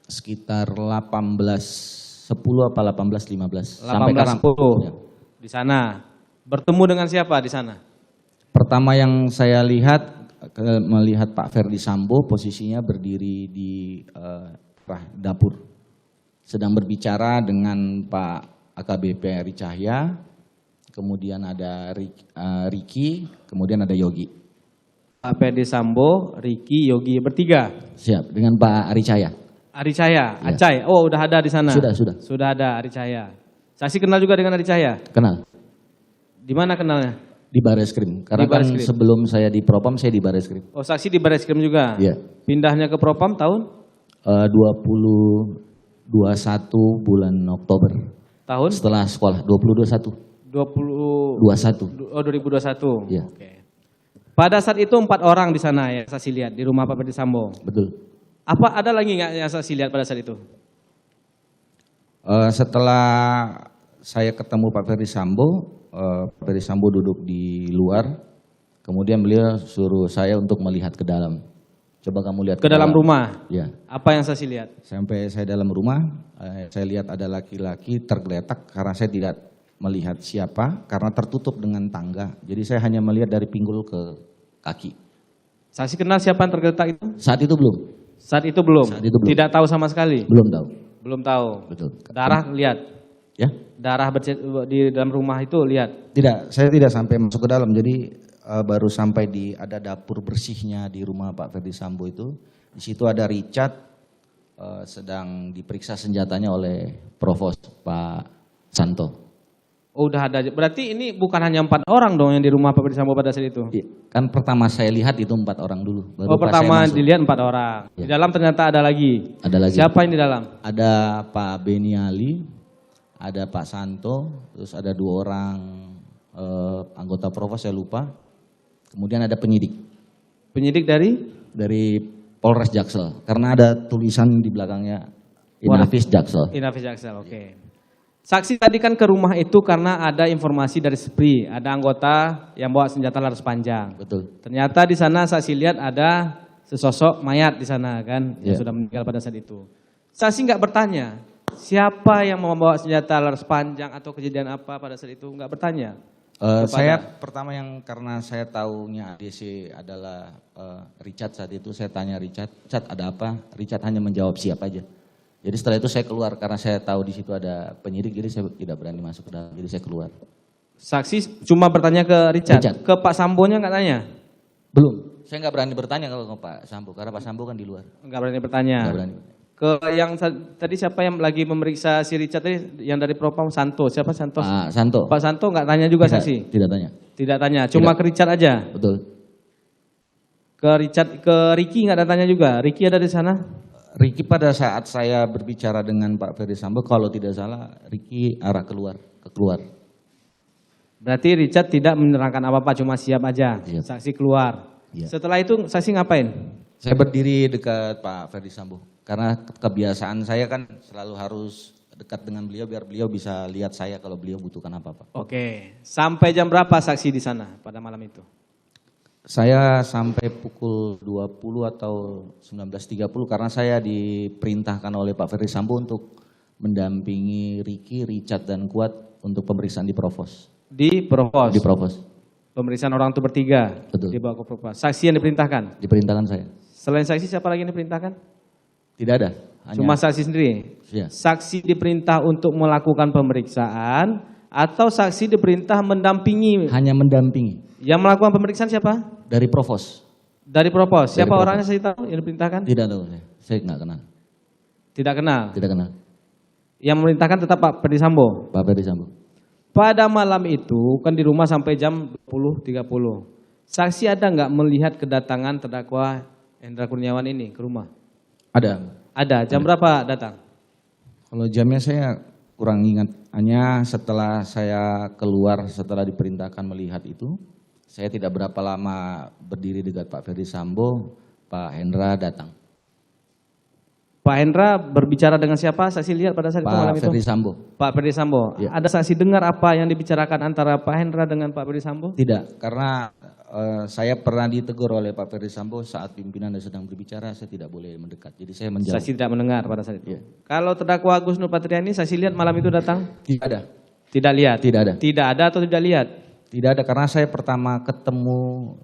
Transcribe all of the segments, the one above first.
sekitar 10 apa 18, 15. Sampai 18, 10 ya. di sana. Bertemu dengan siapa di sana? Pertama yang saya lihat, melihat Pak Ferdi Sambo posisinya berdiri di dapur. Sedang berbicara dengan Pak AKBP Eri Cahya, kemudian ada Riki, kemudian ada Yogi. Pak Ferdi Sambo, Riki, Yogi, bertiga. Siap, dengan Pak Eri Cahya. Ari Cahya, Ya. Acai. Oh, udah ada di sana. Sudah. Sudah ada Ari Cahya. Saksi kenal juga dengan Ari Cahya? Kenal. Di mana kenalnya? Di Bareskrim. Karena Di Bareskrim. kan sebelum saya di Propam, saya di Bareskrim. Oh, saksi di Bareskrim juga? Iya. Pindahnya ke Propam tahun? 2021 bulan Oktober. Tahun? Setelah sekolah, 2021. 2021. Iya. Oke. Pada saat itu 4 orang di sana ya saksi lihat di rumah Pak Ferdi Sambo. Betul. Apa ada lagi nggak yang saksi lihat pada saat itu? Setelah saya ketemu Pak Ferdi Sambo, Pak Ferdi Sambo duduk di luar, kemudian beliau suruh saya untuk melihat ke dalam. Coba kamu lihat Ke dalam rumah? Ya. Apa yang saksi lihat? Sampai saya dalam rumah, saya lihat ada laki-laki tergeletak karena saya tidak melihat siapa, karena tertutup dengan tangga. Jadi saya hanya melihat dari pinggul ke kaki. Saksi kenal siapa yang tergeletak itu? Saat itu belum. Saat itu belum? Saat itu belum. Tidak tahu sama sekali? Belum tahu. Belum tahu? Betul. Darah lihat? Ya? Darah di dalam rumah itu lihat? Tidak, saya tidak sampai masuk ke dalam. Jadi baru sampai di ada dapur bersihnya di rumah Pak Ferdi Sambo itu. Di situ ada Richard sedang diperiksa senjatanya oleh Provos Pak Santo. Oh, udah ada. Berarti ini bukan hanya 4 orang dong yang di rumah Pak Ferdi Sambo pada saat itu? Kan pertama saya lihat itu 4 orang dulu. Baru pertama dilihat 4 orang. Ya. Di dalam ternyata ada lagi. Ada lagi. Siapa yang di dalam? Ada Pak Beni Ali, ada Pak Santo, terus ada 2 orang anggota Provos saya lupa. Kemudian ada penyidik. Penyidik dari? Dari Polres Jaksel. Karena ada tulisan di belakangnya Inafis Jaksel. Inafis Jaksel, oke. Saksi tadi kan ke rumah itu karena ada informasi dari SPRI, ada anggota yang bawa senjata laras panjang. Betul. Ternyata di sana saksi lihat ada sesosok mayat di sana kan, yang Ya. sudah meninggal pada saat itu. Saksi nggak bertanya, siapa yang membawa senjata laras panjang atau kejadian apa pada saat itu, nggak bertanya. Saya pertama yang karena saya tahunya ADC adalah Richard saat itu, saya tanya Richard ada apa? Richard hanya menjawab siap aja. Jadi setelah itu saya keluar karena saya tahu di situ ada penyidik, jadi saya tidak berani masuk ke dalam, jadi saya keluar. Saksi cuma bertanya ke Richard. Ke Pak Sambonya nggak tanya? Belum, saya nggak berani bertanya kalau ke Pak Sambo, karena Pak Sambo kan di luar. Nggak berani bertanya. Nggak berani. Ke yang tadi siapa yang lagi memeriksa si Richard tadi, yang dari Propam Santo, siapa Santos? Pak Santo. Pak Santo nggak tanya juga saksi? Tidak tanya. Tidak tanya, cuma ke Richard aja? Betul. Ke Richard, ke Ricky nggak ada tanya juga? Ricky ada di sana? Ricky pada saat saya berbicara dengan Pak Ferdi Sambo, kalau tidak salah Ricky arah keluar. Berarti Richard tidak menerangkan apa-apa, cuma siap aja. Siap. Saksi keluar. Iya. Setelah itu saksi ngapain? Saya berdiri dekat Pak Ferdi Sambo. Karena kebiasaan saya kan selalu harus dekat dengan beliau biar beliau bisa lihat saya kalau beliau butuhkan apa-apa. Oke. Sampai jam berapa saksi di sana pada malam itu? Saya sampai pukul 20 atau 19.30 karena saya diperintahkan oleh Pak Ferdi Sambo untuk mendampingi Ricky, Richard, dan Kuat untuk pemeriksaan di Provos. Di Provos? Di Provos. Pemeriksaan orang itu bertiga? Betul. Dibawa ke Provos. Saksi yang diperintahkan? Diperintahkan saya. Selain saksi siapa lagi yang diperintahkan? Tidak ada. Cuma saksi sendiri? Ya. Saksi diperintah untuk melakukan pemeriksaan atau saksi diperintah mendampingi? Hanya mendampingi. Yang melakukan pemeriksaan siapa? Dari Provos. Dari Provos. Siapa Dari orangnya saya tahu yang diperintahkan? Tidak tahu saya nggak kenal. Tidak kenal? Tidak kenal. Yang memerintahkan tetap Pak Ferdi Sambo? Pak Ferdi Sambo. Pada malam itu kan di rumah sampai jam 20.30. Saksi ada nggak melihat kedatangan terdakwa Hendra Kurniawan ini ke rumah? Ada. Ada. Jam berapa datang? Kalau jamnya saya kurang ingat. Hanya setelah saya keluar, setelah diperintahkan melihat itu, saya tidak berapa lama berdiri dekat Pak Ferdi Sambo, Pak Hendra datang. Pak Hendra berbicara dengan siapa? Saksi lihat pada saat itu malam Pak Ferdi Sambo. Pak Ferdi Sambo. Ya. Ada saksi dengar apa yang dibicarakan antara Pak Hendra dengan Pak Ferdi Sambo? Tidak, karena saya pernah ditegur oleh Pak Ferdi Sambo saat pimpinan sedang berbicara, saya tidak boleh mendekat. Jadi saya menjauh. Saksi tidak mendengar pada saat itu. Ya. Kalau terdakwa Agus Nurpatria ini saksi lihat malam itu datang? Tidak ada. Tidak lihat? Tidak ada. Tidak ada atau tidak lihat? Tidak ada, karena saya pertama ketemu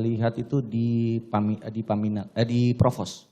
lihat itu di Provos.